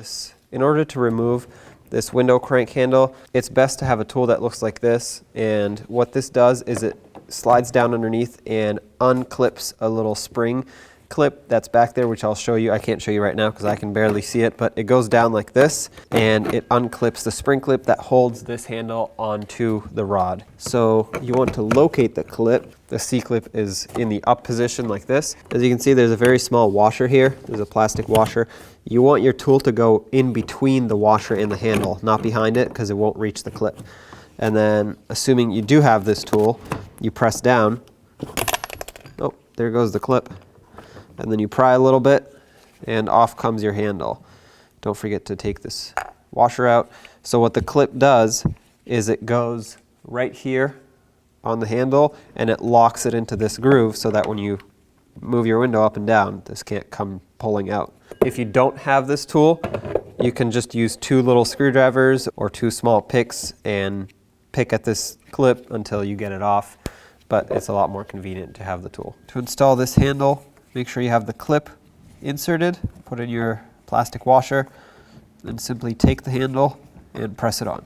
this. In order to remove this window crank handle, it's best to have a tool that looks like this, and what this does is it slides down underneath and unclips a little spring clip that's back there, which I'll show you. I can't show you right now because I can barely see it, but it goes down like this and it unclips the spring clip that holds this handle onto the rod. So you want to locate the clip. The C-clip is in the up position like this. As you can see, there's a very small washer here. There's a plastic washer. You want your tool to go in between the washer and the handle, not behind it, because it won't reach the clip. And then, assuming you do have this tool, you press down. Oh, there goes the clip. And then you pry a little bit, and off comes your handle. Don't forget to take this washer out. So what the clip does is it goes right here on the handle, and it locks it into this groove so that when you move your window up and down, this can't come pulling out. If you don't have this tool, you can just use 2 little screwdrivers or 2 small picks and pick at this clip until you get it off, but it's a lot more convenient to have the tool. To install this handle, make sure you have the clip inserted, put in your plastic washer, and simply take the handle and press it on.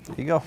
There you go.